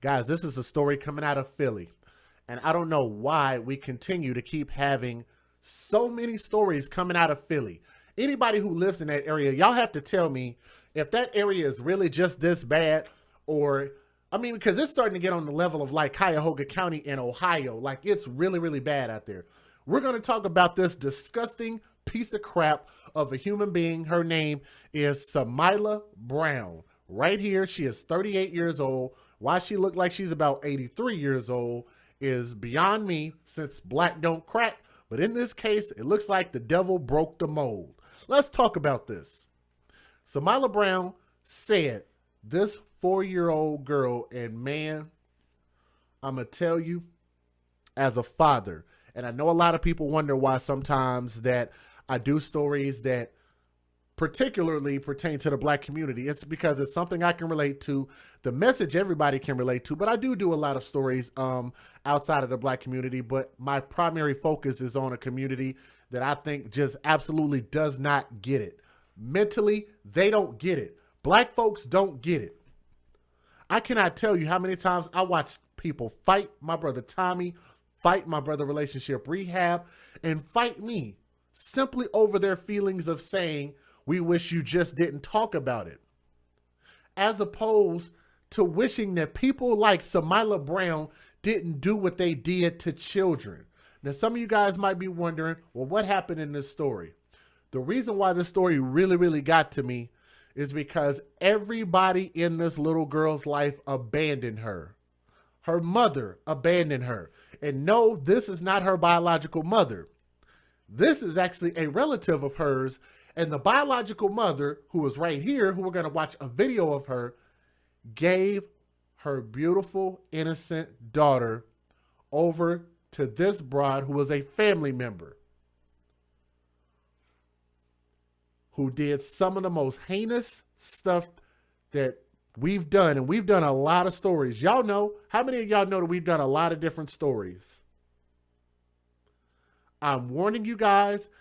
Guys, this is a story coming out of Philly. And I don't know why we continue to keep having so many stories coming out of Philly. Anybody who lives in that area, y'all have to tell me if that area is really just this bad, or, I mean, because it's starting to get on the level of like Cuyahoga County in Ohio. Like, it's really, really bad out there. We're going to talk about this disgusting piece of crap of a human being. Her name is Samila Brown. Right here, she is 38 years old. Why she looked like she's about 83 years old is beyond me, since black don't crack. But in this case, it looks like the devil broke the mold. Let's talk about this. Samila Brown said this 4-year-old girl, and man, I'm going to tell you, as a father, and I know a lot of people wonder why sometimes that I do stories that particularly pertain to the black community. It's because it's something I can relate to, the message everybody can relate to, but I do a lot of stories outside of the black community, but my primary focus is on a community that I think just absolutely does not get it. Mentally, they don't get it. Black folks don't get it. I cannot tell you how many times I watched people fight my brother Tommy, fight my brother Relationship Rehab, and fight me simply over their feelings of saying, we wish you just didn't talk about it. As opposed to wishing that people like Samila Brown didn't do what they did to children. Now, some of you guys might be wondering, well, what happened in this story? The reason why this story really, really got to me is because everybody in this little girl's life abandoned her. Her mother abandoned her. And no, this is not her biological mother. This is actually a relative of hers. And the biological mother, who is right here, who we're going to watch a video of her, gave her beautiful, innocent daughter over to this broad who was a family member, who did some of the most heinous stuff that we've done. And we've done a lot of stories. Y'all know, how many of y'all know that we've done a lot of different stories? I'm warning you guys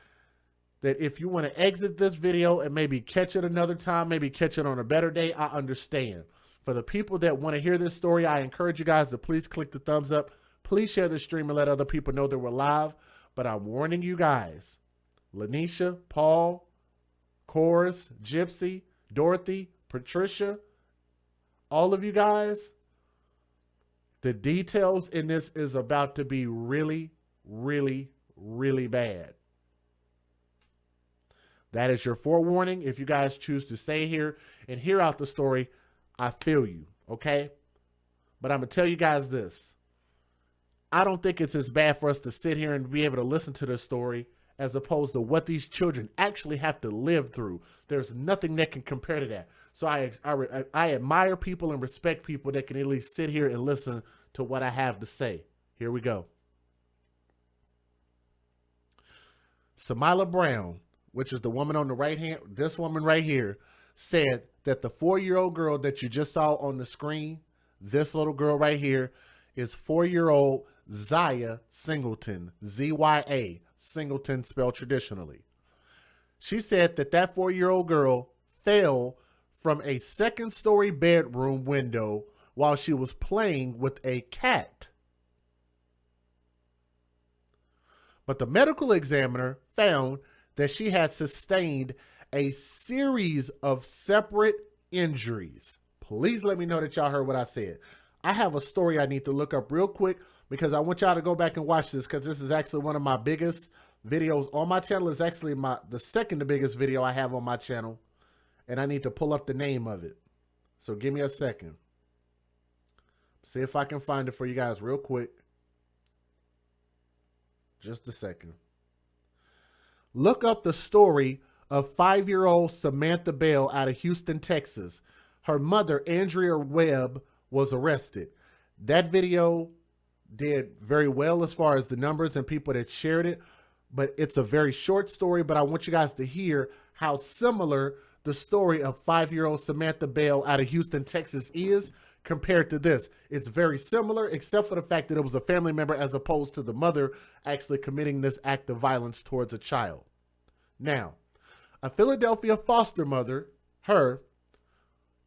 that if you want to exit this video and maybe catch it another time, maybe catch it on a better day, I understand. For the people that want to hear this story, I encourage you guys to please click the thumbs up. Please share the stream and let other people know that we're live. But I'm warning you guys, Lanisha, Paul, Chorus, Gypsy, Dorothy, Patricia, all of you guys, the details in this is about to be really, really, really bad. That is your forewarning. If you guys choose to stay here and hear out the story, I feel you, okay? But I'm going to tell you guys this. I don't think it's as bad for us to sit here and be able to listen to this story as opposed to what these children actually have to live through. There's nothing that can compare to that. So I admire people and respect people that can at least sit here and listen to what I have to say. Here we go. Samila Brown, which is the woman on the right hand, this woman right here, said that the 4-year-old girl that you just saw on the screen, this little girl right here, is 4-year-old Zya Singleton, Z-Y-A, Singleton spelled traditionally. She said that that 4-year-old girl fell from a 2nd-story bedroom window while she was playing with a cat. But the medical examiner found that she had sustained a series of separate injuries. Please let me know that y'all heard what I said. I have a story I need to look up real quick because I want y'all to go back and watch this, because this is actually one of my biggest videos on my channel. It's actually the second biggest video I have on my channel, and I need to pull up the name of it. So give me a second. See if I can find it for you guys real quick. Just a second. Look up the story of 5-year-old Samantha Bell out of Houston, Texas. Her mother, Andrea Webb, was arrested. That video did very well as far as the numbers and people that shared it, but it's a very short story, but I want you guys to hear how similar the story of 5-year-old Samantha Bell out of Houston, Texas is compared to this. It's very similar, except for the fact that it was a family member as opposed to the mother actually committing this act of violence towards a child. Now, a Philadelphia foster mother, her,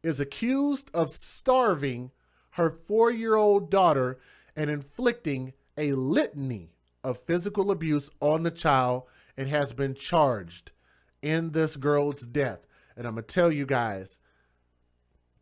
is accused of starving her 4-year-old daughter and inflicting a litany of physical abuse on the child and has been charged in this girl's death. And I'm going to tell you guys,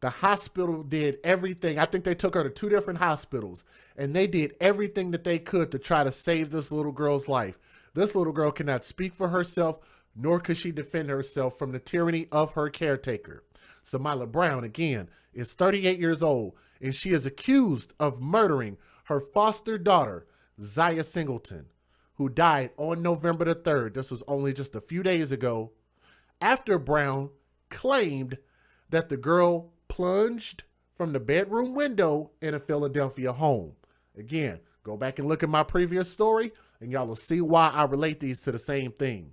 the hospital did everything. I think they took her to 2 different hospitals, and they did everything that they could to try to save this little girl's life. This little girl cannot speak for herself, nor could she defend herself from the tyranny of her caretaker. Samila Brown, again, is 38 years old, and she is accused of murdering her foster daughter, Zya Singleton, who died on November the 3rd. This was only just a few days ago, after Brown claimed that the girl plunged from the bedroom window in a Philadelphia home. Again, go back and look at my previous story, and y'all will see why I relate these to the same thing.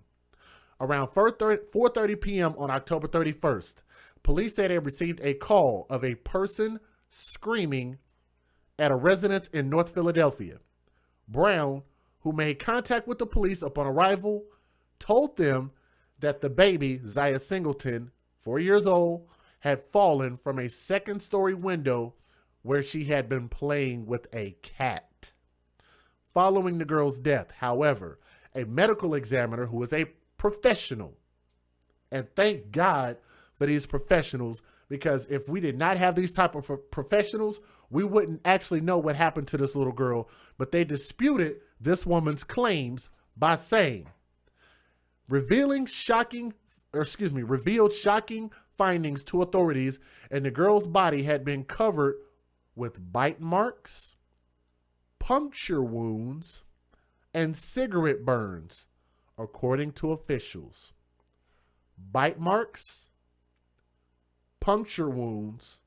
Around 4:30 p.m. on October 31st, police said they received a call of a person screaming at a residence in North Philadelphia. Brown, who made contact with the police upon arrival, told them that the baby, Zya Singleton, 4 years old, had fallen from a second-story window where she had been playing with a cat. Following the girl's death, however, a medical examiner who is a professional, and thank God for these professionals, because if we did not have these type of professionals, we wouldn't actually know what happened to this little girl. But they disputed this woman's claims by saying, revealed shocking findings to authorities, and the girl's body had been covered with bite marks, puncture wounds, and cigarette burns, according to officials. Bite marks, puncture wounds,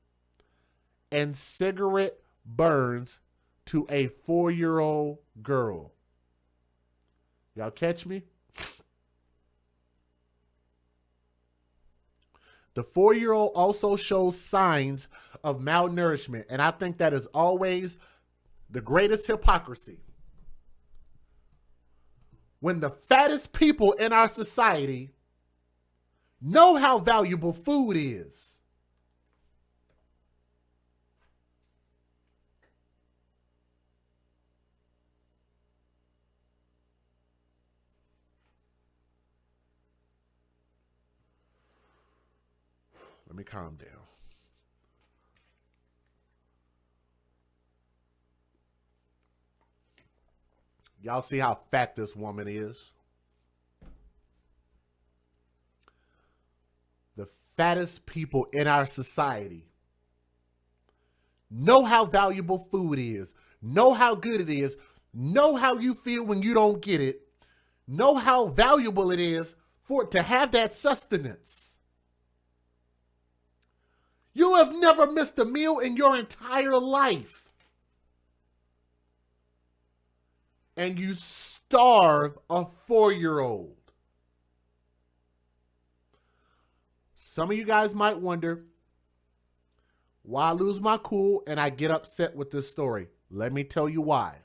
and cigarette burns to a 4-year-old girl. Y'all catch me? The 4-year-old also shows signs of malnourishment, and I think that is always the greatest hypocrisy. When the fattest people in our society know how valuable food is, let me calm down. Y'all see how fat this woman is? The fattest people in our society know how valuable food is, know how good it is, know how you feel when you don't get it, know how valuable it is for it to have that sustenance. You have never missed a meal in your entire life. And you starve a 4-year-old. Some of you guys might wonder why I lose my cool and I get upset with this story. Let me tell you why.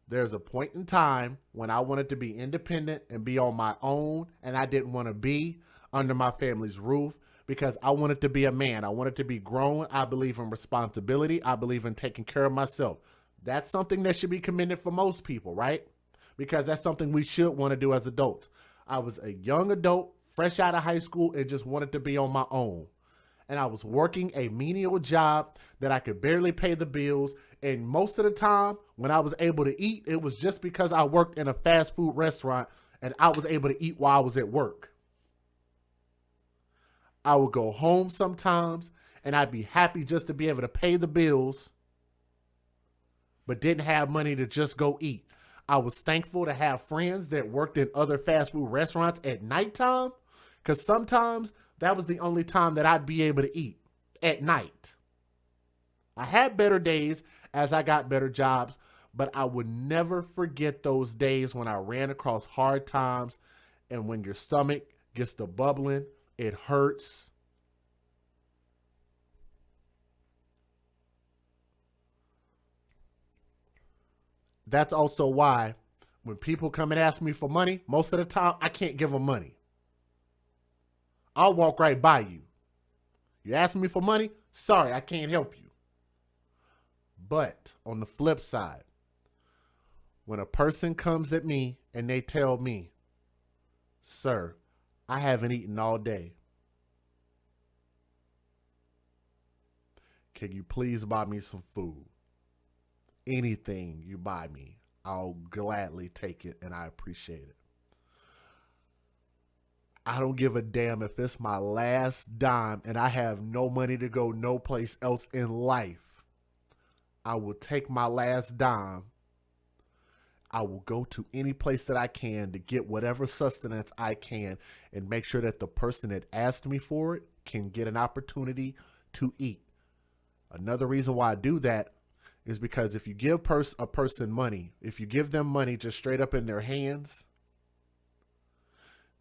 There's a point in time when I wanted to be independent and be on my own, and I didn't want to be under my family's roof because I wanted to be a man. I wanted to be grown. I believe in responsibility. I believe in taking care of myself. That's something that should be commended for most people, right? Because that's something we should want to do as adults. I was a young adult, fresh out of high school, and just wanted to be on my own. And I was working a menial job that I could barely pay the bills. And most of the time, when I was able to eat, it was just because I worked in a fast food restaurant and I was able to eat while I was at work. I would go home sometimes and I'd be happy just to be able to pay the bills, but didn't have money to just go eat. I was thankful to have friends that worked in other fast food restaurants at nighttime, because sometimes that was the only time that I'd be able to eat, at night. I had better days as I got better jobs, but I would never forget those days when I ran across hard times, and when your stomach gets to bubbling, it hurts. That's also why when people come and ask me for money, most of the time, I can't give them money. I'll walk right by you. You ask me for money, Sorry, I can't help you. But on the flip side, when a person comes at me and they tell me, sir, I haven't eaten all day. Can you please buy me some food? Anything you buy me, I'll gladly take it and I appreciate it. I don't give a damn if it's my last dime and I have no money to go no place else in life. I will take my last dime. I will go to any place that I can to get whatever sustenance I can and make sure that the person that asked me for it can get an opportunity to eat. Another reason why I do that is because if you give a person money, if you give them money just straight up in their hands,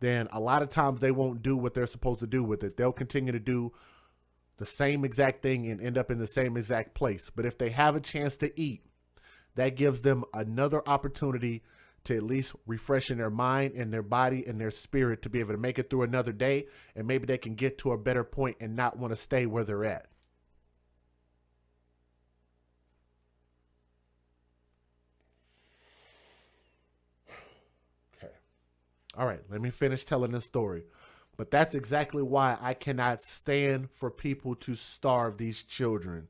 then a lot of times they won't do what they're supposed to do with it. They'll continue to do the same exact thing and end up in the same exact place. But if they have a chance to eat, that gives them another opportunity to at least refresh in their mind and their body and their spirit to be able to make it through another day. And maybe they can get to a better point and not want to stay where they're at. All right, let me finish telling this story. But that's exactly why I cannot stand for people to starve these children.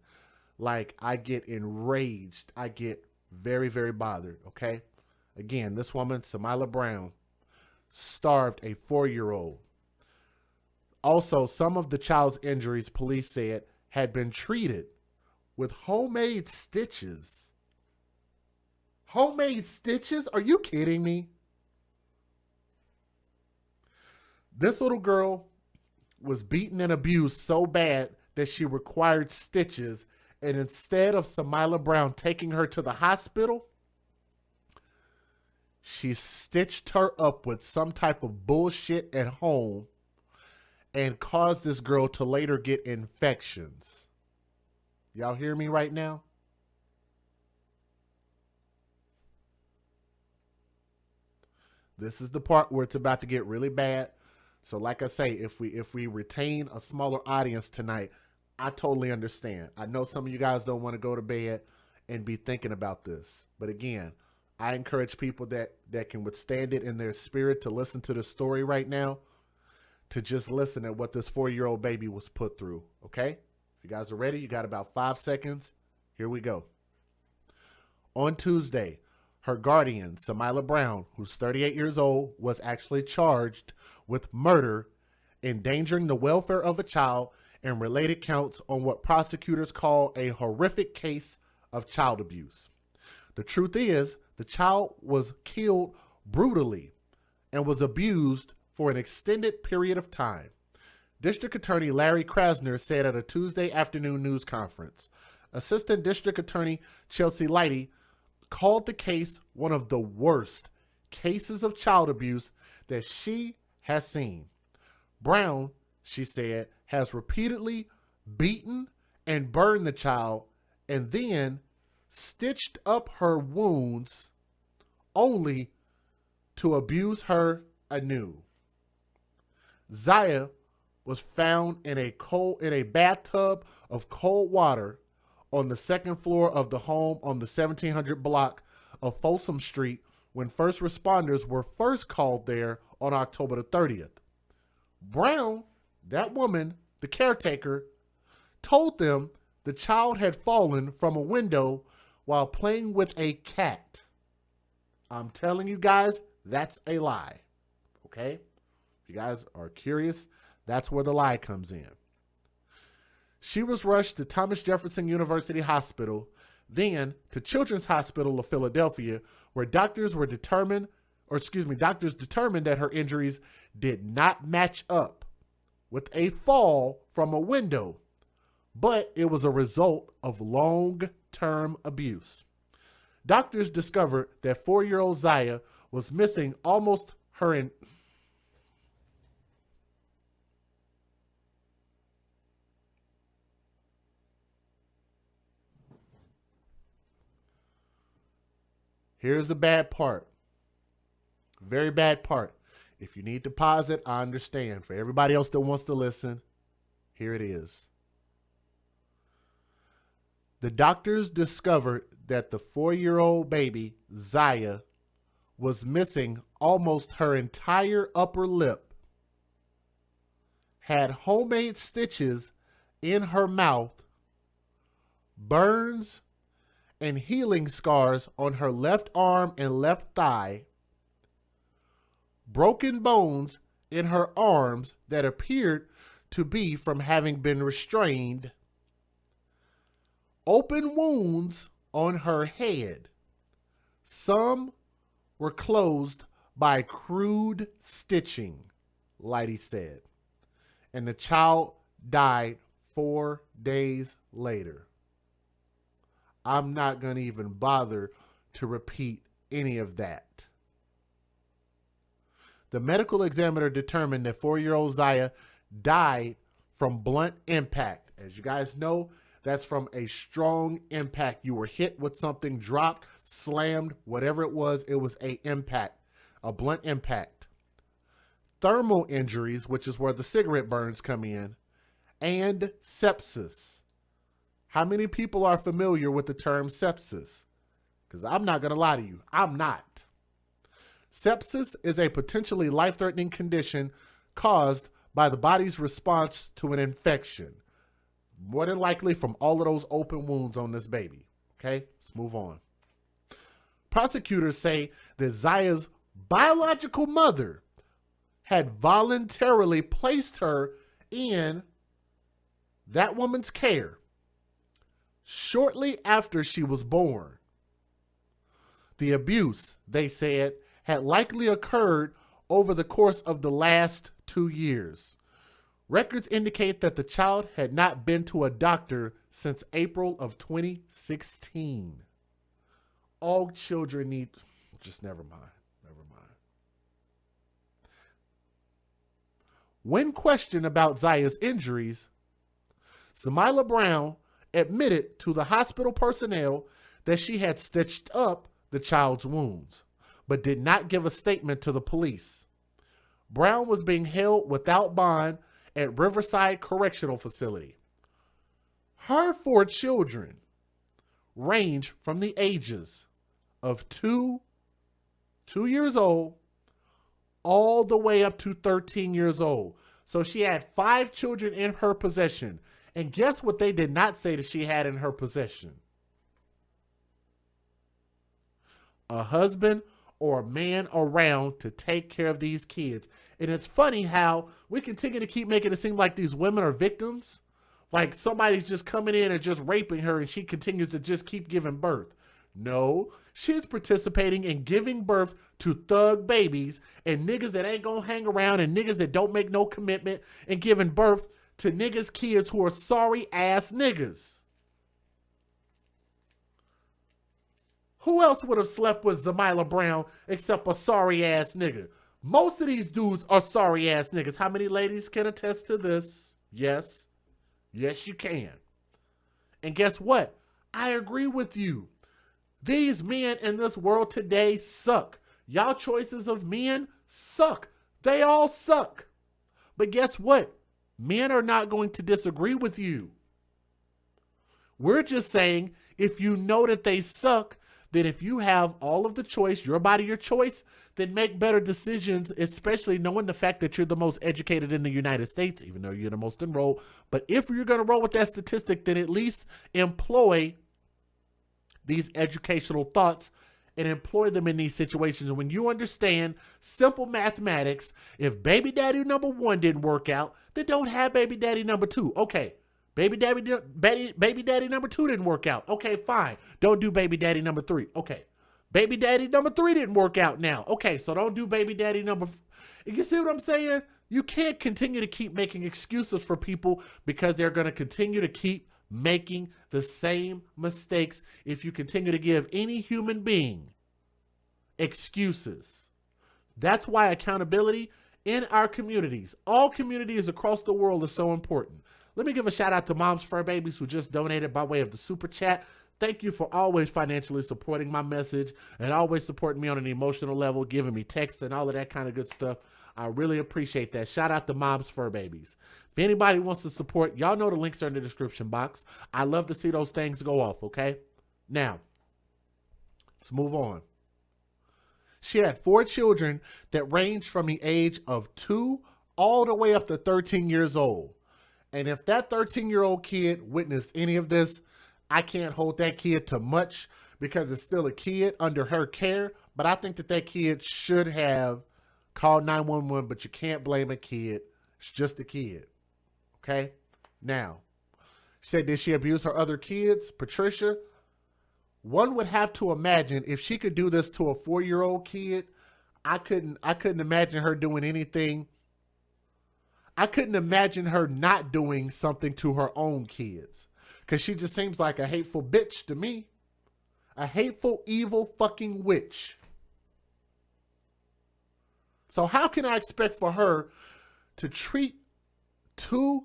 Like, I get enraged. I get very, very bothered, okay? Again, this woman, Samila Brown, starved a 4-year-old. Also, some of the child's injuries, police said, had been treated with homemade stitches. Homemade stitches? Are you kidding me? This little girl was beaten and abused so bad that she required stitches. And instead of Samila Brown taking her to the hospital, she stitched her up with some type of bullshit at home and caused this girl to later get infections. Y'all hear me right now? This is the part where it's about to get really bad. So like I say, if we retain a smaller audience tonight, I totally understand. I know some of you guys don't want to go to bed and be thinking about this. But again, I encourage people that can withstand it in their spirit to listen to the story right now, to just listen at what this 4-year-old baby was put through, okay? If you guys are ready, you got about 5 seconds. Here we go. On Tuesday, her guardian, Samila Brown, who's 38 years old, was actually charged with murder, endangering the welfare of a child, and related counts on what prosecutors call a horrific case of child abuse. The truth is, the child was killed brutally and was abused for an extended period of time. District Attorney Larry Krasner said at a Tuesday afternoon news conference. Assistant District Attorney Chelsea Lighty called the case one of the worst cases of child abuse that she has seen. Brown, she said, has repeatedly beaten and burned the child and then stitched up her wounds only to abuse her anew. Zya was found in a bathtub of cold water on the second floor of the home on the 1700 block of Folsom Street when first responders were first called there on October the 30th. Brown, that woman, the caretaker, told them the child had fallen from a window while playing with a cat. I'm telling you guys, that's a lie. Okay? If you guys are curious, that's where the lie comes in. She was rushed to Thomas Jefferson University Hospital, then to Children's Hospital of Philadelphia, where doctors determined that her injuries did not match up with a fall from a window, but it was a result of long-term abuse. Doctors discovered that 4-year-old Zya was missing almost her Here's the bad part. Very bad part. If you need to pause it, I understand. For everybody else that wants to listen, here it is. The doctors discovered that the 4-year-old baby, Zya, was missing almost her entire upper lip, had homemade stitches in her mouth, burns and healing scars on her left arm and left thigh, broken bones in her arms that appeared to be from having been restrained, open wounds on her head. Some were closed by crude stitching, Leidy said, and the child died 4 days later. I'm not going to even bother to repeat any of that. The medical examiner determined that 4-year-old Zya died from blunt impact. As you guys know, that's from a strong impact. You were hit with something, dropped, slammed, whatever it was a impact, a blunt impact. Thermal injuries, which is where the cigarette burns come in, and sepsis. How many people are familiar with the term sepsis? Because I'm not going to lie to you, I'm not. Sepsis is a potentially life-threatening condition caused by the body's response to an infection. More than likely from all of those open wounds on this baby. Okay, let's move on. Prosecutors say that Zya's biological mother had voluntarily placed her in that woman's care shortly after she was born. The abuse, they said, had likely occurred over the course of the last 2 years. Records indicate that the child had not been to a doctor since April of 2016. All children need, just never mind. When questioned about Zya's injuries, Samila Brown admitted to the hospital personnel that she had stitched up the child's wounds, but did not give a statement to the police. Brown was being held without bond at Riverside Correctional Facility. Her 4 children range from the ages of 2 years old all the way up to 13 years old. So she had 5 children in her possession. And guess what they did not say that she had in her possession? A husband or a man around to take care of these kids. And it's funny how we continue to keep making it seem like these women are victims. Like somebody's just coming in and just raping her and she continues to just keep giving birth. No, she's participating in giving birth to thug babies and niggas that ain't gonna hang around and niggas that don't make no commitment and giving birth to niggas' kids who are sorry ass niggas. Who else would have slept with Samila Brown except a sorry ass nigga? Most of these dudes are sorry ass niggas. How many ladies can attest to this? Yes. Yes, you can. And guess what? I agree with you. These men in this world today suck. Y'all choices of men suck. They all suck. But guess what? Men are not going to disagree with you. We're just saying if you know that they suck, then if you have all of the choice, your body, your choice, then make better decisions, especially knowing the fact that you're the most educated in the United States, even though you're the most enrolled. But if you're going to roll with that statistic, then at least employ these educational thoughts and employ them in these situations. And when you understand simple mathematics, if baby daddy number 1 didn't work out, then don't have baby daddy number 2. Okay. Baby daddy number 2 didn't work out. Okay, fine. Don't do baby daddy number 3. Okay. Baby daddy number 3 didn't work out now. Okay, so don't do baby daddy number... You see what I'm saying? You can't continue to keep making excuses for people because they're going to continue to keep making the same mistakes if you continue to give any human being excuses. That's why accountability in our communities, all communities across the world, is so important. Let me give a shout out to Mom's Fur Babies who just donated by way of the super chat. Thank you for always financially supporting my message and always supporting me on an emotional level, giving me text and all of that kind of good stuff. I really appreciate that. Shout out to Mom's Fur Babies. If anybody wants to support, y'all know the links are in the description box. I love to see those things go off, okay? Now, let's move on. She had 4 children that ranged from the age of 2 all the way up to 13 years old. And if that 13-year-old kid witnessed any of this, I can't hold that kid to much because it's still a kid under her care. But I think that kid should have called 911, but you can't blame a kid. It's just a kid. Okay? Now, she said, did she abuse her other kids? Patricia, one would have to imagine if she could do this to a 4-year-old kid, I couldn't imagine her doing anything. I couldn't imagine her not doing something to her own kids. Because she just seems like a hateful bitch to me. A hateful, evil fucking witch. So how can I expect for her to treat 4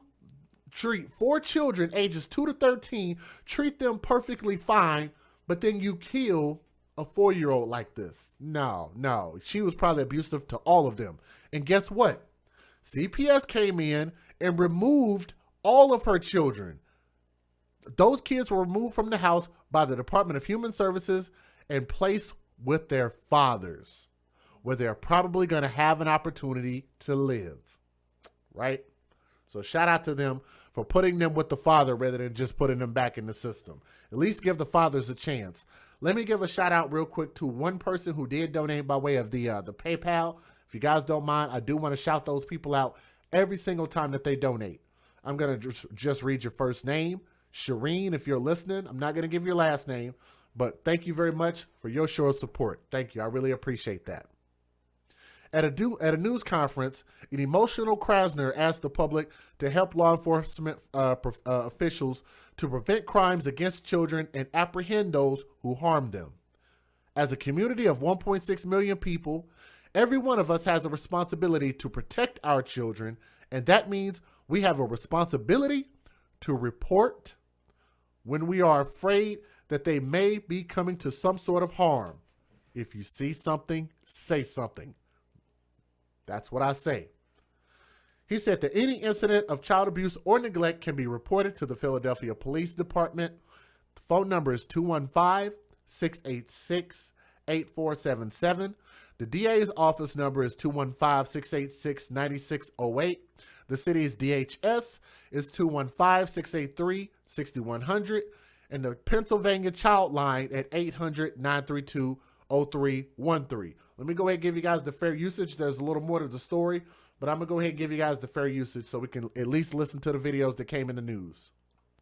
children ages 2 to 13, treat them perfectly fine, but then you kill a 4-year-old like this? No. She was probably abusive to all of them. And guess what? CPS came in and removed all of her children. Those kids were removed from the house by the Department of Human Services and placed with their fathers, where they're probably going to have an opportunity to live, right? So shout out to them for putting them with the father rather than just putting them back in the system. At least give the fathers a chance. Let me give a shout out real quick to one person who did donate by way of the PayPal. If you guys don't mind, I do want to shout those people out every single time that they donate. I'm going to just read your first name. Shireen, if you're listening, I'm not going to give your last name, but thank you very much for your show of support. Thank you. I really appreciate that. At a news conference, an emotional Krasner asked the public to help law enforcement officials to prevent crimes against children and apprehend those who harm them. As a community of 1.6 million people, every one of us has a responsibility to protect our children, and that means we have a responsibility to report when we are afraid that they may be coming to some sort of harm. If you see something, say something. That's what I say. He said that any incident of child abuse or neglect can be reported to the Philadelphia Police Department. The phone number is 215-686-8477. The DA's office number is 215-686-9608. The city's DHS is 215-683-6100. And the Pennsylvania Child Line at 800-932-0313. Let me go ahead and give you guys the fair usage. There's a little more to the story, but I'm going to go ahead and give you guys the fair usage so we can at least listen to the videos that came in the news.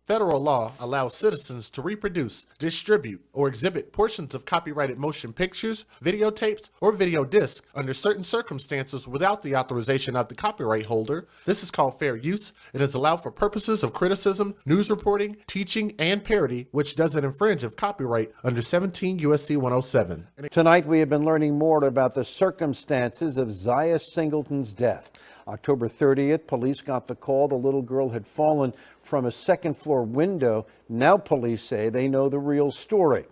Federal law allows citizens to reproduce, distribute, or exhibit portions of copyrighted motion pictures, videotapes, or video discs under certain circumstances without the authorization of the copyright holder. This is called fair use. It is allowed for purposes of criticism, news reporting, teaching, and parody, which doesn't infringe of copyright under 17 U.S.C. 107. Tonight we have been learning more about the circumstances of Zya Singleton's death. October 30th, police got the call the little girl had fallen from a second-floor window. Now police say they know the real story.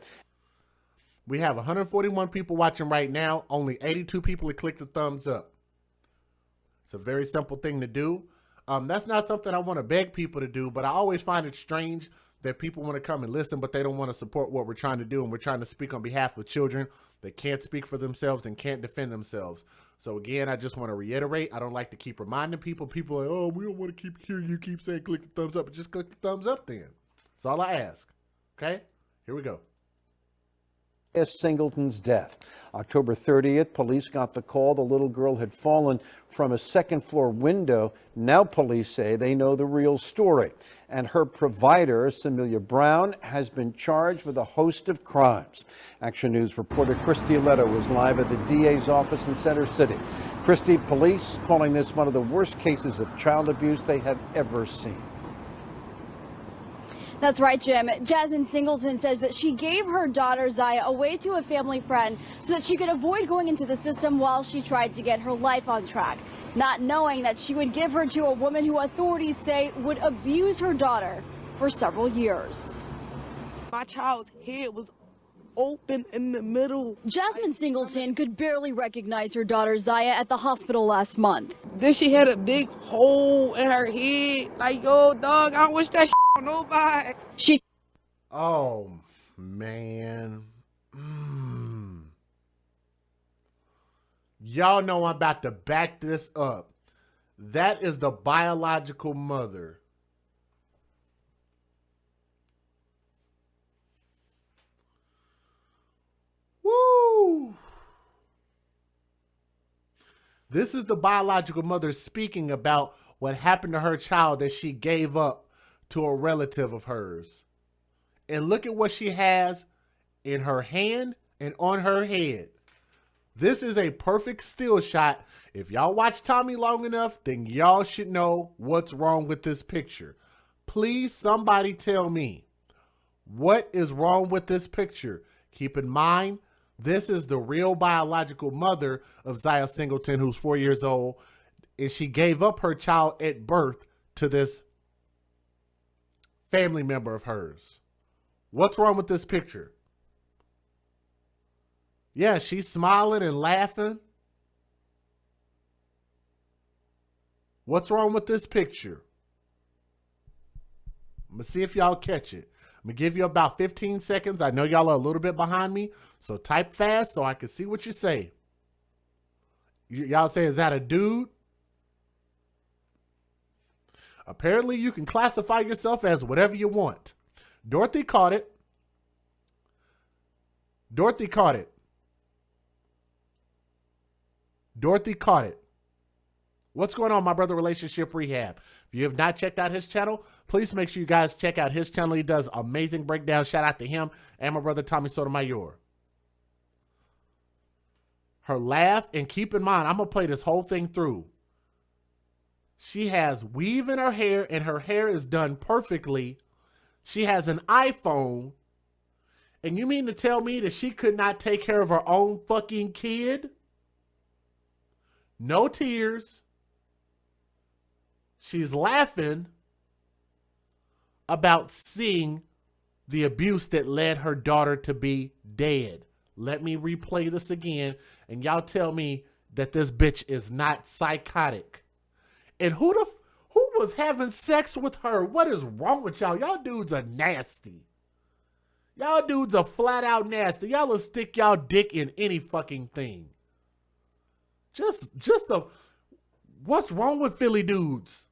We have 141 people watching right now. Only 82 people have clicked the thumbs up. It's a very simple thing to do. That's not something I want to beg people to do, but I always find it strange that people want to come and listen, but they don't want to support what we're trying to do, and we're trying to speak on behalf of children that can't speak for themselves and can't defend themselves. So again, I just want to reiterate, I don't like to keep reminding people. People are like, oh, we don't want to keep hearing you keep saying click the thumbs up, but just click the thumbs up then. That's all I ask. Okay? Here we go. Zya Singleton's death. October 30th, police got the call the little girl had fallen from a second-floor window. Now police say they know the real story. And her provider, Samilia Brown, has been charged with a host of crimes. Action News reporter Christy Leto was live at the DA's office in Center City. Christy, police calling this one of the worst cases of child abuse they have ever seen. That's right, Jim. Jasmine Singleton says that she gave her daughter Zya away to a family friend so that she could avoid going into the system while she tried to get her life on track, not knowing that she would give her to a woman who authorities say would abuse her daughter for several years. My child's head was open in the middle. Jasmine Singleton could barely recognize her daughter Zya at the hospital last month. Then she had a big hole in her head. Like, yo, dog, I don't wish that on nobody. Oh, man. Y'all know I'm about to back this up. That is the biological mother. Woo! This is the biological mother speaking about what happened to her child that she gave up to a relative of hers. And look at what she has in her hand and on her head. This is a perfect still shot. If y'all watch Tommy long enough, then y'all should know what's wrong with this picture. Please, somebody tell me what is wrong with this picture. Keep in mind, this is the real biological mother of Zya Singleton, who's 4 years old, and she gave up her child at birth to this family member of hers. What's wrong with this picture? Yeah, she's smiling and laughing. What's wrong with this picture? I'm going to see if y'all catch it. I'm going to give you about 15 seconds. I know y'all are a little bit behind me, so type fast so I can see what you say. Y'all say, is that a dude? Apparently, you can classify yourself as whatever you want. Dorothy caught it. Dorothy caught it. Dorothy caught it. What's going on, my brother Relationship Rehab? If you have not checked out his channel, please make sure you guys check out his channel. He does amazing breakdowns. Shout out to him and my brother Tommy Sotomayor. Her laugh, and keep in mind, I'm going to play this whole thing through. She has weave in her hair, and her hair is done perfectly. She has an iPhone. And you mean to tell me that she could not take care of her own fucking kid? No tears. She's laughing about seeing the abuse that led her daughter to be dead. Let me replay this again, and y'all tell me that this bitch is not psychotic. And who was having sex with her? What is wrong with y'all? Y'all dudes are nasty. Y'all dudes are flat out nasty. Y'all will stick y'all dick in any fucking thing. What's wrong with Philly dudes?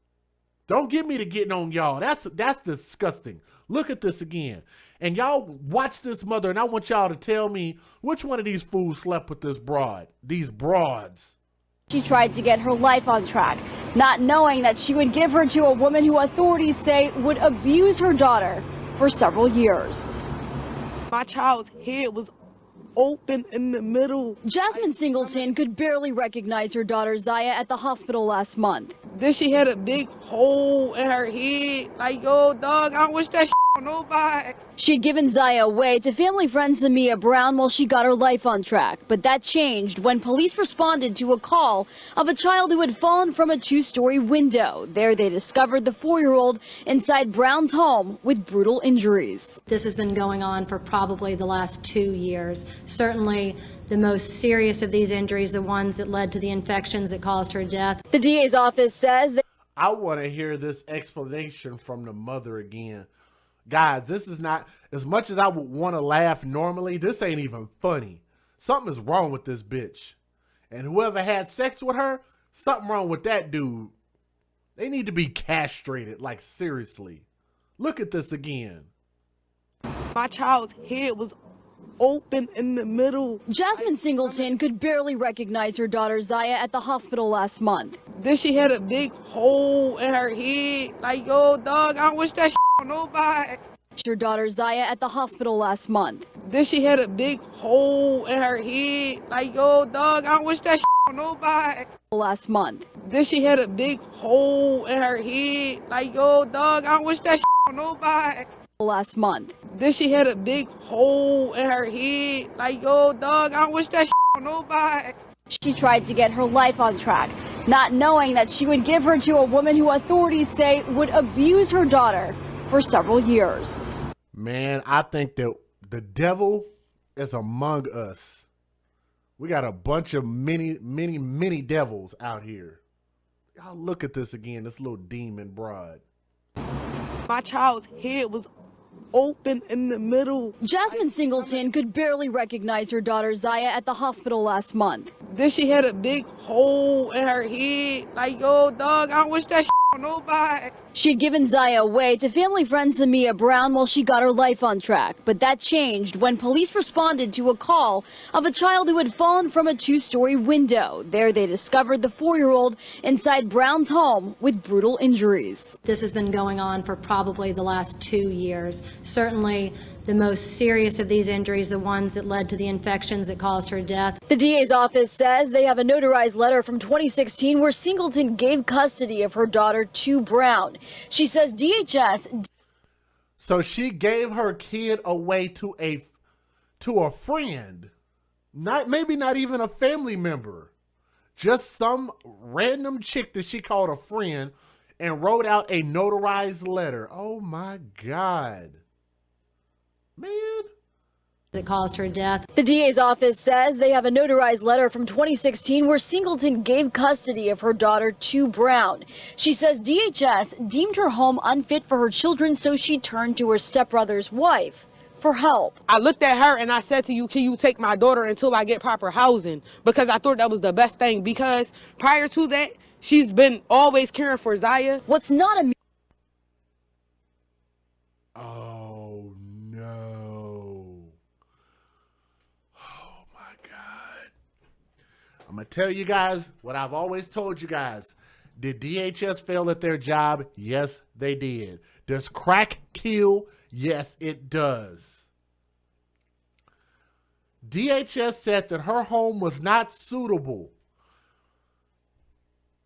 Don't get me to getting on y'all. That's disgusting. Look at this again. And y'all watch this mother, and I want y'all to tell me which one of these fools slept with this broad. These broads. She tried to get her life on track, not knowing that she would give her to a woman who authorities say would abuse her daughter for several years. My child's head was open in the middle. Jasmine Singleton could barely recognize her daughter Zya at the hospital last month. Then she had a big hole in her head. Like, yo, dog, I don't wish that on nobody. She'd given Zya away to family friend Samia Brown while she got her life on track. But that changed when police responded to a call of a child who had fallen from a two-story window. There they discovered the 4-year-old inside Brown's home with brutal injuries. This has been going on for probably the last 2 years. Certainly the most serious of these injuries, the ones that led to the infections that caused her death. The DA's office says that I want to hear this explanation from the mother again. Guys, this is not, as much as I would want to laugh normally, this ain't even funny. Something is wrong with this bitch. And whoever had sex with her, something wrong with that dude. They need to be castrated, like seriously. Look at this again. My child's head was open in the middle. Jasmine Singleton could barely recognize her daughter Zya at the hospital last month. Then she had a big hole in her head. Like, yo, dog, I don't wish that on nobody. Her daughter Zya at the hospital last month. Then she had a big hole in her head. Like, yo, dog, I don't wish that on nobody. Last month. Then she had a big hole in her head. Like, yo, dog, I don't wish that on nobody. Last month. Then she had a big hole in her head. Like, yo, dog, I don't wish that on nobody. She tried to get her life on track, not knowing that she would give her to a woman who authorities say would abuse her daughter for several years. Man, I think that the devil is among us. We got a bunch of many devils out here. Y'all look at this again, this little demon broad. My child's head was open in the middle. Jasmine Singleton could barely recognize her daughter Zya at the hospital last month. Then she had a big hole in her head. Like, yo, dog, I don't wish that on nobody. She'd given Zya away to family friend Samia Brown while she got her life on track. But that changed when police responded to a call of a child who had fallen from a 2-story window. There they discovered the 4-year-old inside Brown's home with brutal injuries. This has been going on for probably the last 2 years. Certainly the most serious of these injuries, the ones that led to the infections that caused her death. The DA's office says they have a notarized letter from 2016 where Singleton gave custody of her daughter to Brown. She says DHS. So she gave her kid away to a friend, maybe not even a family member, just some random chick that she called a friend, and wrote out a notarized letter. Oh my God. Man. That caused her death. The DA's office says they have a notarized letter from 2016 where Singleton gave custody of her daughter to Brown. She says DHS deemed her home unfit for her children, so she turned to her stepbrother's wife for help. I looked at her and I said to you, can you take my daughter until I get proper housing? Because I thought that was the best thing. Because prior to that, she's been always caring for Zya. What's not a Oh no. Oh my God. I'm going to tell you guys what I've always told you guys. Did DHS fail at their job? Yes, they did. Does crack kill? Yes, it does. DHS said that her home was not suitable.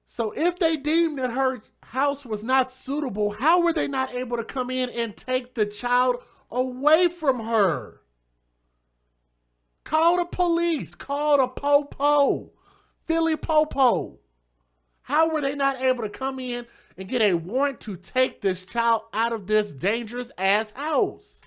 So if they deemed that her house was not suitable, how were they not able to come in and take the child away from her? Call the police. Call the Popo. Philly Popo. How were they not able to come in and get a warrant to take this child out of this dangerous ass house?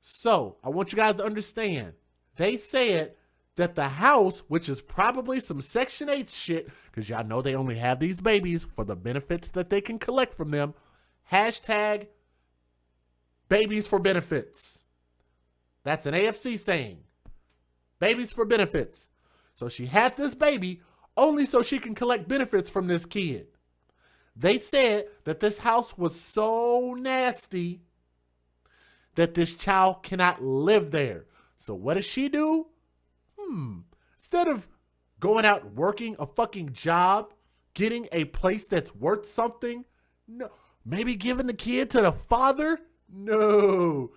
So I want you guys to understand. They said that the house, which is probably some Section 8 shit, because y'all know they only have these babies for the benefits that they can collect from them. Hashtag babies for benefits. That's an AFC saying. Babies for benefits. So she had this baby only so she can collect benefits from this kid. They said that this house was so nasty that this child cannot live there. So what does she do? Instead of going out working a fucking job, getting a place that's worth something, no, maybe giving the kid to the father? No,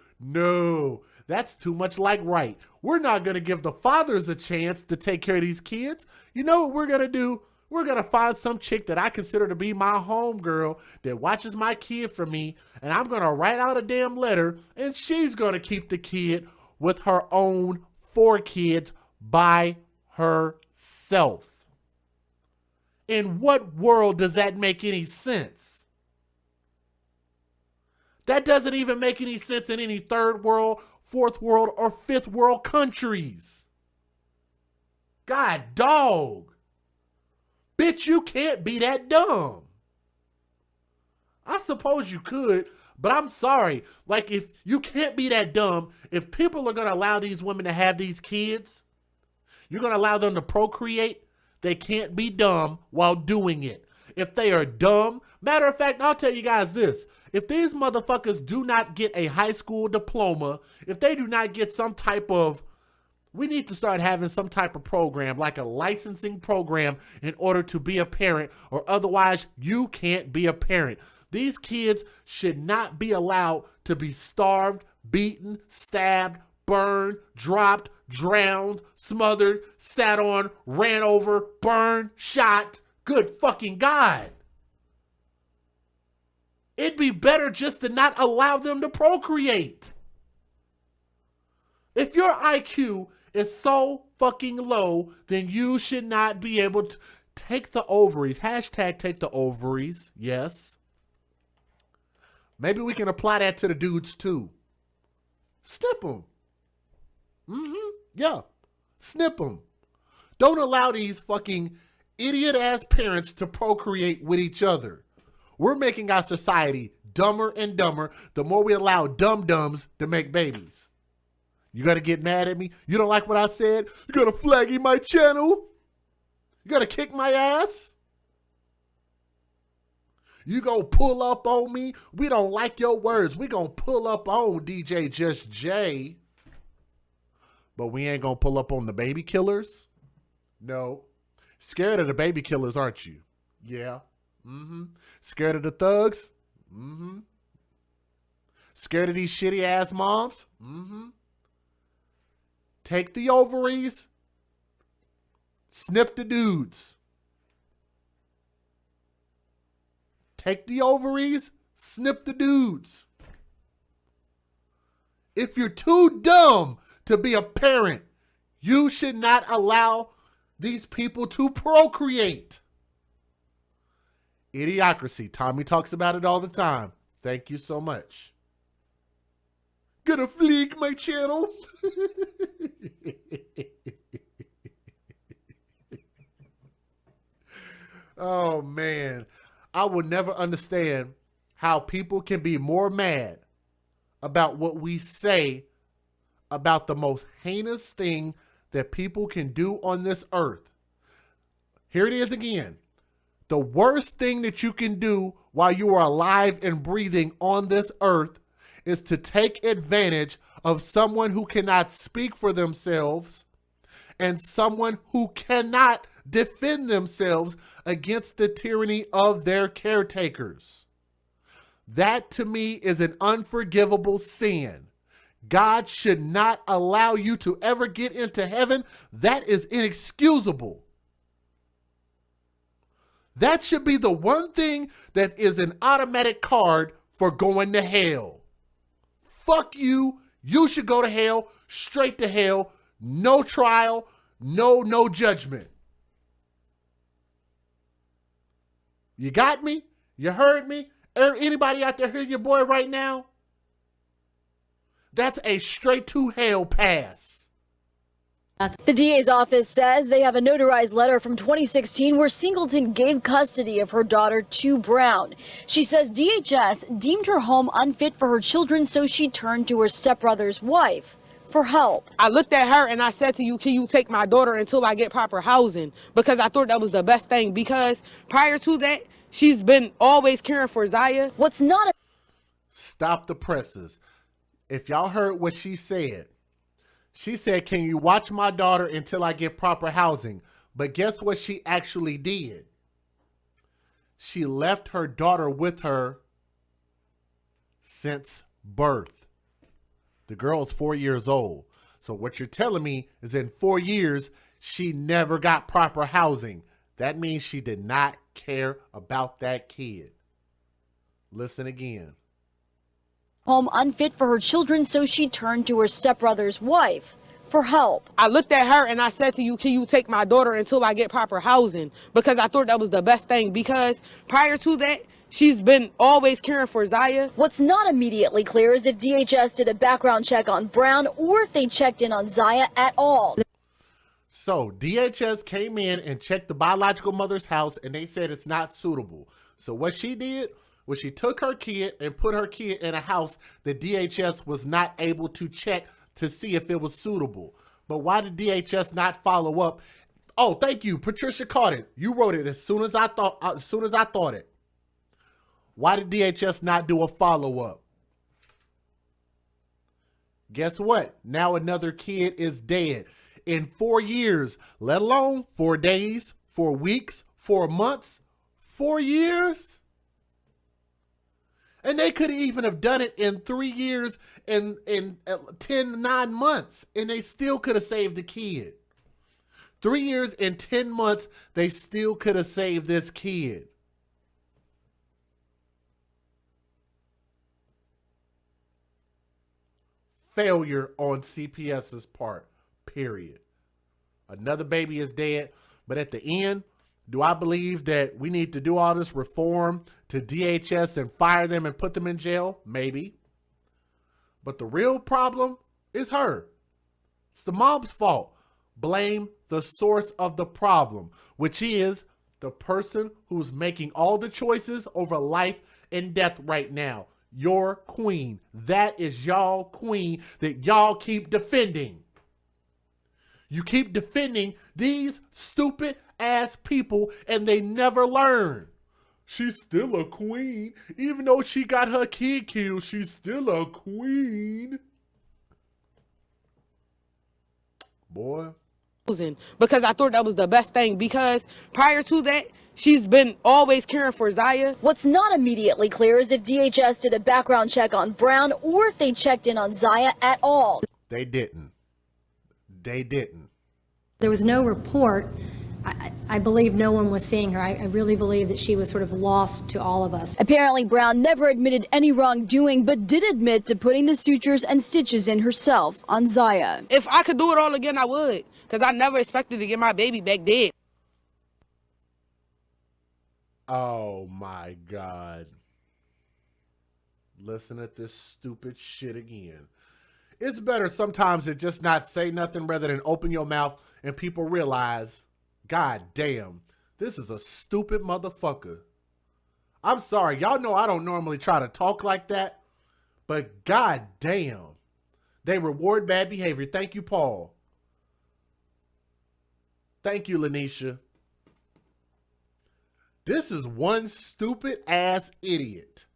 that's too much like right. We're not going to give the fathers a chance to take care of these kids. You know what we're going to do? We're going to find some chick that I consider to be my homegirl that watches my kid for me, and I'm going to write out a damn letter, and she's going to keep the kid with her own 4 kids by herself. In what world does that make any sense? That doesn't even make any sense in any 3rd world, 4th world, or 5th world countries. God dog. Bitch, you can't be that dumb. I suppose you could, but I'm sorry. Like, if you can't be that dumb, if people are going to allow these women to have these kids, you're going to allow them to procreate, they can't be dumb while doing it. If they are dumb, matter of fact, I'll tell you guys this. If these motherfuckers do not get a high school diploma, if they do not get some type of, we need to start having some type of program, like a licensing program in order to be a parent, or otherwise you can't be a parent. These kids should not be allowed to be starved, beaten, stabbed, burned, dropped, drowned, smothered, sat on, ran over, burned, shot. Good fucking God. It'd be better just to not allow them to procreate. If your IQ is so fucking low, then you should not be able to take the ovaries. Hashtag take the ovaries. Yes. Maybe we can apply that to the dudes too. Snip them. Yeah. Snip them. Don't allow these fucking idiot-ass parents to procreate with each other. We're making our society dumber and dumber the more we allow dum-dums to make babies. You gotta get mad at me? You don't like what I said? You gotta flaggy my channel? You gotta kick my ass? You gonna pull up on me? We don't like your words. We gonna pull up on DJ Just J. But we ain't gonna pull up on the baby killers? No. Scared of the baby killers, aren't you? Yeah. Scared of the thugs? Scared of these shitty ass moms? Take the ovaries. Snip the dudes. Take the ovaries. Snip the dudes. If you're too dumb to be a parent, you should not allow these people to procreate. Idiocracy. Tommy talks about it all the time. Thank you so much. Gonna fleek my channel. Oh man. I will never understand how people can be more mad about what we say about the most heinous thing that people can do on this earth. Here it is again. The worst thing that you can do while you are alive and breathing on this earth is to take advantage of someone who cannot speak for themselves and someone who cannot defend themselves against the tyranny of their caretakers. That to me is an unforgivable sin. God should not allow you to ever get into heaven. That is inexcusable. That should be the one thing that is an automatic card for going to hell. Fuck you. You should go to hell, straight to hell. No trial, no judgment. You got me? You heard me? Anybody out there hear your boy right now? That's a straight to hell pass. The DA's office says they have a notarized letter from 2016 where Singleton gave custody of her daughter to Brown. She says DHS deemed her home unfit for her children, so she turned to her stepbrother's wife for help. I looked at her and I said to you, can you take my daughter until I get proper housing? Because I thought that was the best thing. Because prior to that, she's been always caring for Zya. What's not a Stop the presses. If y'all heard what she said, can you watch my daughter until I get proper housing? But guess what she actually did? She left her daughter with her since birth. The girl is 4 years old. So what you're telling me is in 4 years, she never got proper housing. That means she did not care about that kid. Listen again. home unfit for her children, so she turned to her stepbrother's wife for help. I looked at her and I said to you, can you take my daughter until I get proper housing? Because I thought that was the best thing. Because prior to that, she's been always caring for Zya. What's not immediately clear is if DHS did a background check on Brown or if they checked in on Zya at all. So DHS came in and checked the biological mother's house and they said it's not suitable. So what she did was she took her kid and put her kid in a house that DHS was not able to check to see if it was suitable. But why did DHS not follow up? Oh, thank you. Patricia caught it. You wrote it as soon as I thought it. Why did DHS not do a follow-up? Guess what? Now another kid is dead. In 4 years, let alone 4 days, 4 weeks, 4 months, 4 years. And they could even have done it in 3 years and 9 months, and they still could have saved the kid. 3 years and 10 months, they still could have saved this kid. Failure on CPS's part, period. Another baby is dead, but at the end, Do I believe that we need to do all this reform to DHS and fire them and put them in jail? Maybe. But the real problem is her. It's the mom's fault. Blame the source of the problem, which is the person who's making all the choices over life and death right now. Your queen. That is y'all queen that y'all keep defending. You keep defending these stupid ass people and they never learn. She's still a queen. Even though she got her kid killed, she's still a queen. Boy. Because I thought that was the best thing. Because prior to that, she's been always caring for Zya. What's not immediately clear is if DHS did a background check on Brown or if they checked in on Zya at all. They didn't. They didn't. There was no report. I believe no one was seeing her. I really believe that she was sort of lost to all of us. Apparently, Brown never admitted any wrongdoing, but did admit to putting the sutures and stitches in herself on Zya. If I could do it all again, I would. Because I never expected to get my baby back dead. Oh my God. Listen at this stupid shit again. It's better sometimes to just not say nothing rather than open your mouth and people realize, God damn, this is a stupid motherfucker. I'm sorry, y'all know I don't normally try to talk like that, but God damn, they reward bad behavior. Thank you, Paul. Thank you, Lanisha. This is one stupid ass idiot.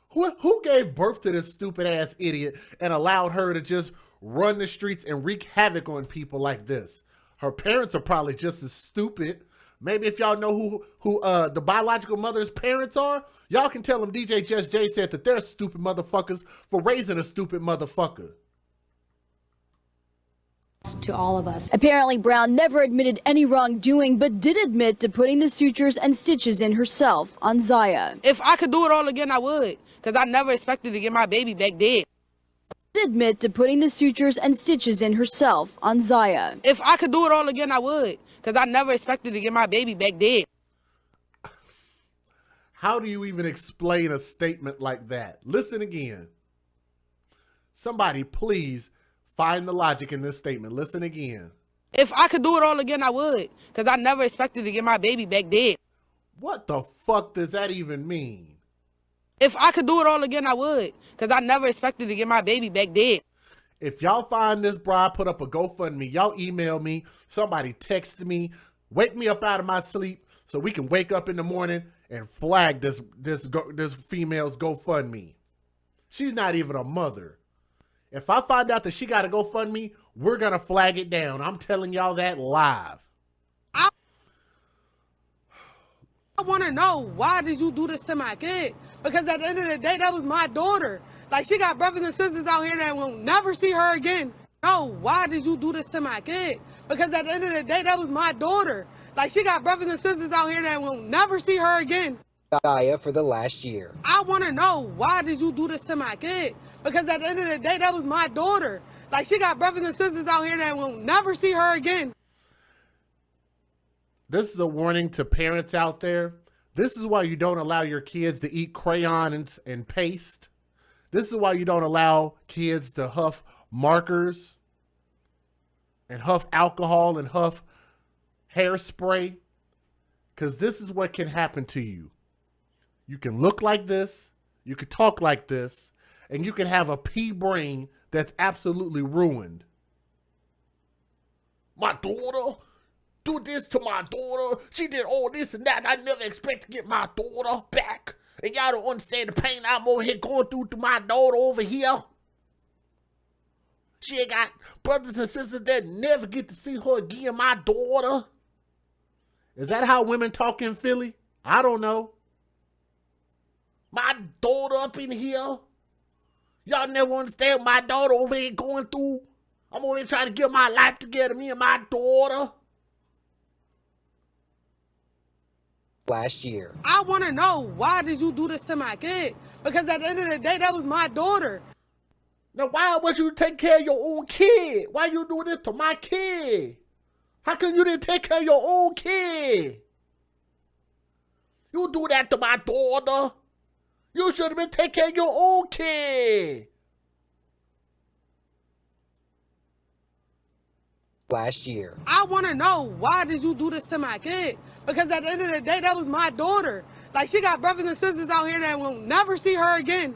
Who gave birth to this stupid ass idiot and allowed her to just run the streets and wreak havoc on people like this? Her parents are probably just as stupid. Maybe if y'all know who the biological mother's parents are, y'all can tell them DJ Just J said that they're stupid motherfuckers for raising a stupid motherfucker. To all of us. Apparently, Brown never admitted any wrongdoing, but did admit to putting the sutures and stitches in herself on Zya. If I could do it all again, I would. Because I never expected to get my baby back dead. Did admit to putting the sutures and stitches in herself on Zya. If I could do it all again, I would. Because I never expected to get my baby back dead. How do you even explain a statement like that? Listen again. Somebody please find the logic in this statement. Listen again. If I could do it all again, I would. Because I never expected to get my baby back dead. What the fuck does that even mean? If I could do it all again, I would. Because I never expected to get my baby back dead. If y'all find this bride, put up a GoFundMe. Y'all email me. Somebody text me. Wake me up out of my sleep so we can wake up in the morning and flag this female's GoFundMe. She's not even a mother. If I find out that she got a GoFundMe, we're going to flag it down. I'm telling y'all that live. I want to know, why did you do this to my kid? Because at the end of the day, that was my daughter. Like, she got brothers and sisters out here that will never see her again. No, why did you do this to my kid? Because at the end of the day, that was my daughter. Like, she got brothers and sisters out here that will never see her again. Zya for the last year. I want to know, why did you do this to my kid? Because at the end of the day, that was my daughter. Like, she got brothers and sisters out here that will never see her again. This is a warning to parents out there. This is why you don't allow your kids to eat crayons and paste. This is why you don't allow kids to huff markers and huff alcohol and huff hairspray. Because this is what can happen to you. You can look like this, you can talk like this, and you can have a pea brain that's absolutely ruined. My daughter? Do this to my daughter. She did all this and that. I never expect to get my daughter back. And y'all don't understand the pain I'm over here going through to my daughter over here. She ain't got brothers and sisters that never get to see her again, my daughter. Is that how women talk in Philly? I don't know. My daughter up in here. Y'all never understand my daughter over here going through. I'm over here trying to get my life together, me and my daughter. Last year. I want to know, why did you do this to my kid? Because at the end of the day, that was my daughter. Now, why would you take care of your own kid? Why you doing this to my kid? How come you didn't take care of your own kid? You do that to my daughter. You should have been taking care of your own kid. Last year. I want to know, why did you do this to my kid? Because at the end of the day, that was my daughter. Like, she got brothers and sisters out here that will never see her again.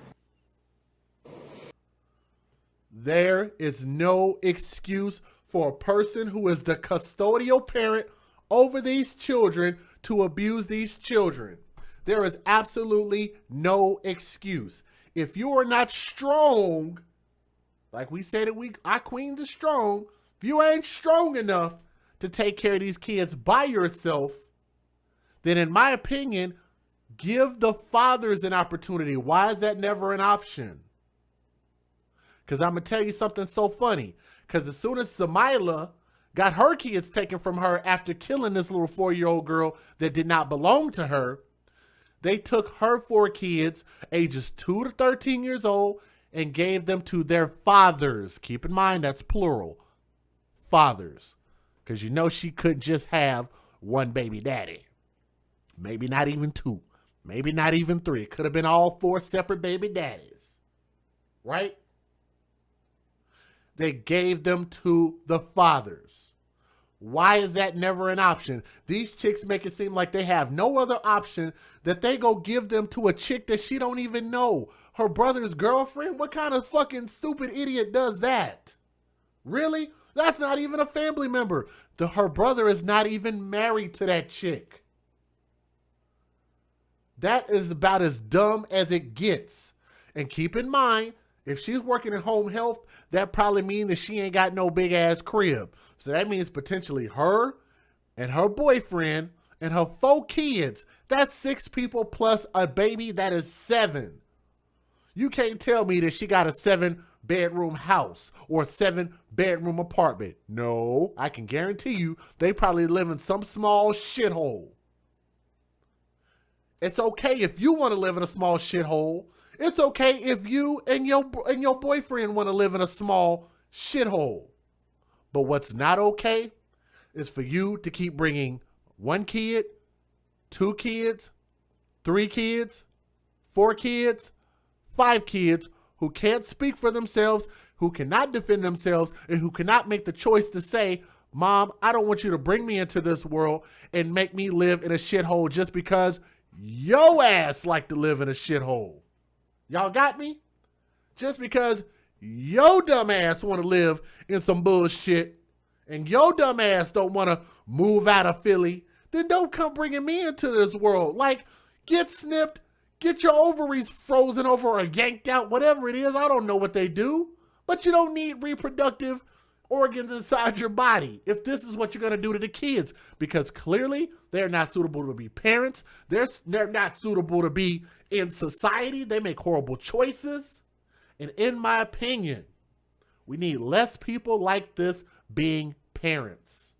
There is no excuse for a person who is the custodial parent over these children to abuse these children. There is absolutely no excuse. If you are not strong, like we said, our queens are strong. If you ain't strong enough to take care of these kids by yourself, then in my opinion, give the fathers an opportunity. Why is that never an option? Because I'm going to tell you something so funny. Because as soon as Samila got her kids taken from her after killing this little 4-year-old girl that did not belong to her, they took her 4 kids, ages 2 to 13 years old, and gave them to their fathers. Keep in mind, that's plural. Fathers. Because you know she couldn't just have one baby daddy. Maybe not even 2. Maybe not even 3. It could have been all 4 separate baby daddies. Right? They gave them to the fathers. Why is that never an option? These chicks make it seem like they have no other option that they go give them to a chick that she don't even know. Her brother's girlfriend? What kind of fucking stupid idiot does that? Really? That's not even a family member. Her brother is not even married to that chick. That is about as dumb as it gets. And keep in mind, if she's working in home health, that probably means that she ain't got no big ass crib. So that means potentially her and her boyfriend and her 4 kids. That's 6 people plus a baby. That is 7. You can't tell me that she got a 7-bedroom house or a 7-bedroom apartment. No, I can guarantee you they probably live in some small shithole. It's okay if you want to live in a small shithole. It's okay if you and your boyfriend want to live in a small shithole. But what's not okay is for you to keep bringing 1 kid, 2 kids, 3 kids, 4 kids, 5 kids who can't speak for themselves, who cannot defend themselves, and who cannot make the choice to say, Mom, I don't want you to bring me into this world and make me live in a shithole just because yo ass like to live in a shithole. Y'all got me? Just because yo dumb ass want to live in some bullshit and yo dumb ass don't want to move out of Philly, then don't come bringing me into this world. Like, get snipped, get your ovaries frozen over or yanked out, whatever it is. I don't know what they do, but you don't need reproductive organs inside your body if this is what you're going to do to the kids, because clearly they're not suitable to be parents. They're not suitable to be in society. They make horrible choices. And in my opinion, we need less people like this being parents.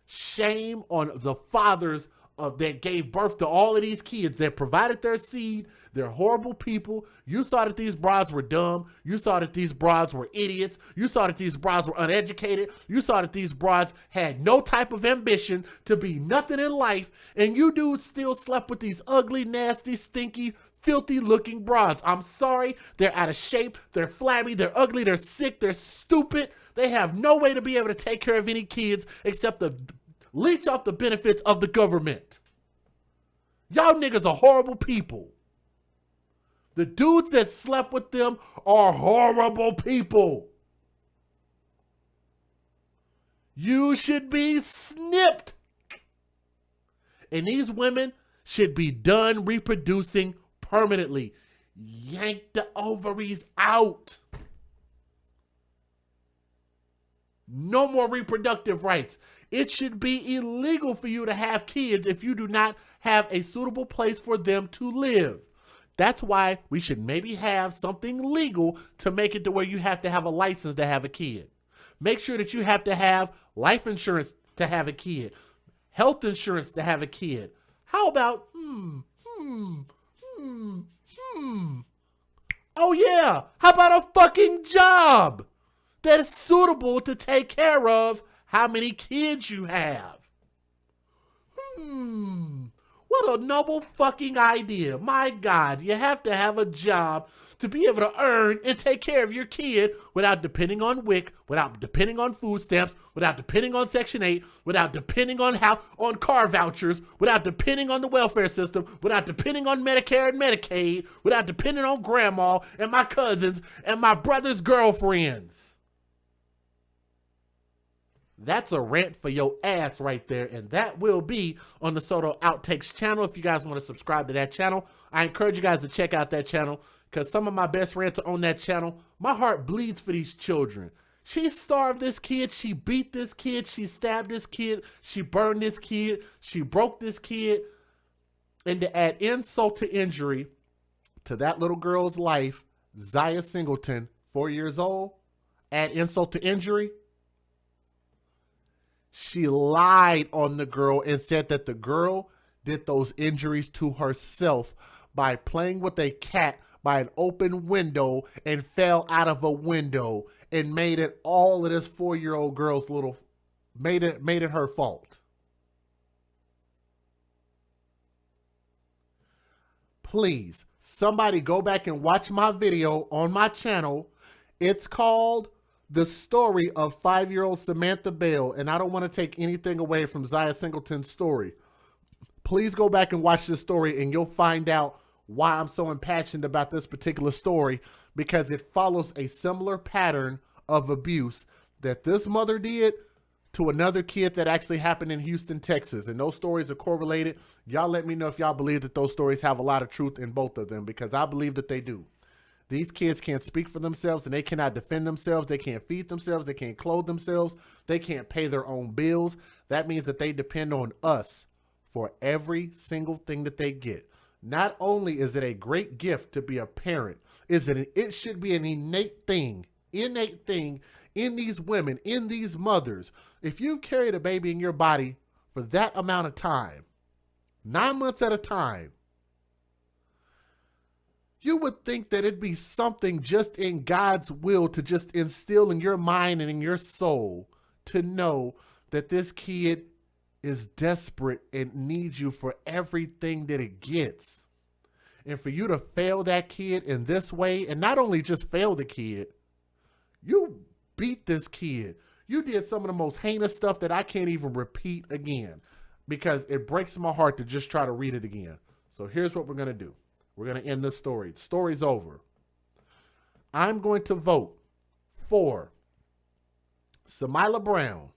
Shame on the fathers that gave birth to all of these kids, that provided their seed. They're horrible people. You saw that these broads were dumb. You saw that these broads were idiots. You saw that these broads were uneducated. You saw that these broads had no type of ambition to be nothing in life. And you dudes still slept with these ugly, nasty, stinky, filthy looking broads. I'm sorry. They're out of shape. They're flabby. They're ugly. They're sick. They're stupid. They have no way to be able to take care of any kids except to leech off the benefits of the government. Y'all niggas are horrible people. The dudes that slept with them are horrible people. You should be snipped. And these women should be done reproducing permanently. Yank the ovaries out. No more reproductive rights. It should be illegal for you to have kids if you do not have a suitable place for them to live. That's why we should maybe have something legal to make it to where you have to have a license to have a kid. Make sure that you have to have life insurance to have a kid, health insurance to have a kid. How about, oh yeah, how about a fucking job that is suitable to take care of how many kids you have? What a noble fucking idea. My God, you have to have a job to be able to earn and take care of your kid without depending on WIC, without depending on food stamps, without depending on Section 8, without depending on car vouchers, without depending on the welfare system, without depending on Medicare and Medicaid, without depending on grandma and my cousins and my brother's girlfriends. That's a rant for your ass right there, and that will be on the Soto Outtakes channel. If you guys want to subscribe to that channel, I encourage you guys to check out that channel because some of my best rants are on that channel. My heart bleeds for these children. She starved this kid, she beat this kid, she stabbed this kid, she burned this kid, she broke this kid. And to add insult to injury to that little girl's life, Zya Singleton, 4 years old, add insult to injury, she lied on the girl and said that the girl did those injuries to herself by playing with a cat by an open window and fell out of a window and made it all of this 4-year-old girl's made it her fault. Please, somebody go back and watch my video on my channel. It's called The Story of 5-Year-Old Samantha Bell, and I don't want to take anything away from Zya Singleton's story. Please go back and watch this story and you'll find out why I'm so impassioned about this particular story, because it follows a similar pattern of abuse that this mother did to another kid that actually happened in Houston, Texas. And those stories are correlated. Y'all let me know if y'all believe that those stories have a lot of truth in both of them, because I believe that they do. These kids can't speak for themselves and they cannot defend themselves. They can't feed themselves. They can't clothe themselves. They can't pay their own bills. That means that they depend on us for every single thing that they get. Not only is it a great gift to be a parent, it should be an innate thing in these women, in these mothers. If you've carried a baby in your body for that amount of time, 9 months at a time, you would think that it'd be something just in God's will to just instill in your mind and in your soul to know that this kid is desperate and needs you for everything that it gets. And for you to fail that kid in this way, and not only just fail the kid, you beat this kid. You did some of the most heinous stuff that I can't even repeat again, because it breaks my heart to just try to read it again. So here's what we're going to do. We're going to end this story. The story's over. I'm going to vote for Samila Brown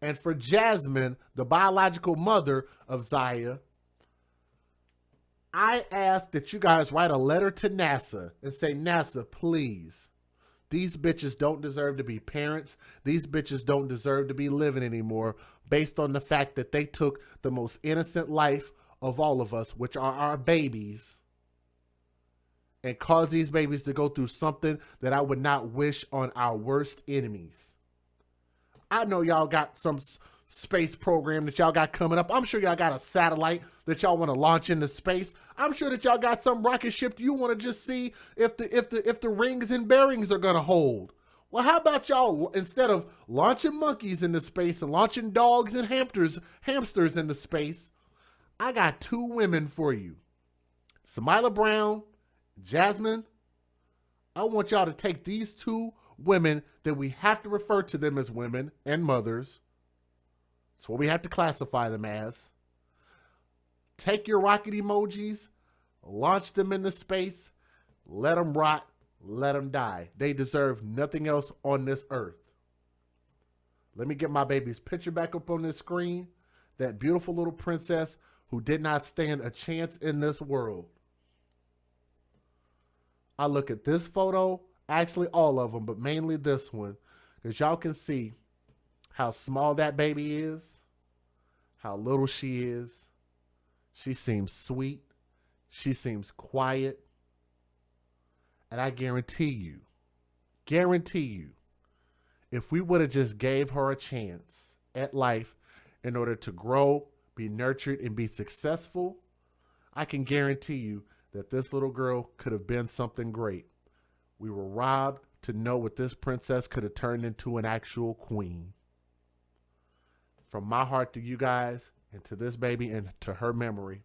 and for Jasmine, the biological mother of Zya. I ask that you guys write a letter to NASA and say, NASA, please, these bitches don't deserve to be parents. These bitches don't deserve to be living anymore based on the fact that they took the most innocent life of all of us, which are our babies, and caused these babies to go through something that I would not wish on our worst enemies. I know y'all got some space program that y'all got coming up. I'm sure y'all got a satellite that y'all want to launch into space. I'm sure that y'all got some rocket ship you want to just see if the rings and bearings are going to hold. Well, how about y'all, instead of launching monkeys into space and launching dogs and hamsters into space, I got 2 women for you. Samila Brown, Jasmine, I want y'all to take these 2 women that we have to refer to them as women and mothers. That's what we have to classify them as. Take your rocket emojis, launch them into space, let them rot, let them die. They deserve nothing else on this earth. Let me get my baby's picture back up on this screen. That beautiful little princess who did not stand a chance in this world. I look at this photo, actually all of them, but mainly this one, because y'all can see how small that baby is, how little she is. She seems sweet. She seems quiet. And I guarantee you, if we would have just gave her a chance at life in order to grow, be nurtured, and be successful, I can guarantee you that this little girl could have been something great. We were robbed to know what this princess could have turned into, an actual queen. From my heart to you guys, and to this baby, and to her memory,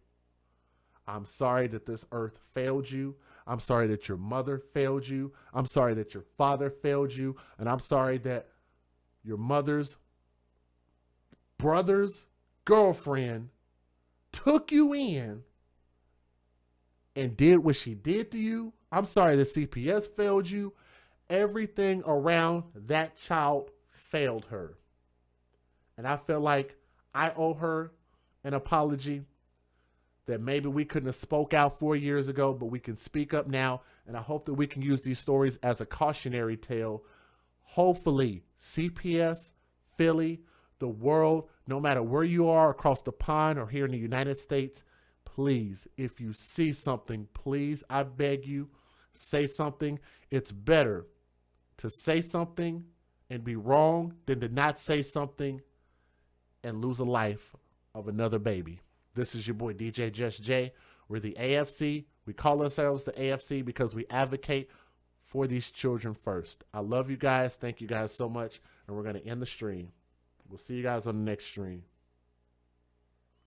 I'm sorry that this earth failed you. I'm sorry that your mother failed you. I'm sorry that your father failed you. And I'm sorry that your mother's brother's girlfriend took you in and did what she did to you. I'm sorry that CPS failed you. Everything around that child failed her. And I feel like I owe her an apology, that maybe we couldn't have spoke out 4 years ago, but we can speak up now. And I hope that we can use these stories as a cautionary tale. Hopefully, CPS, Philly, the world, no matter where you are across the pond or here in the United States, please, if you see something, please, I beg you, say something. It's better to say something and be wrong than to not say something and lose a life of another baby. This is your boy, DJ Just J. We're the AFC. We call ourselves the AFC because we advocate for these children first. I love you guys. Thank you guys so much. And we're going to end the stream. We'll see you guys on the next stream.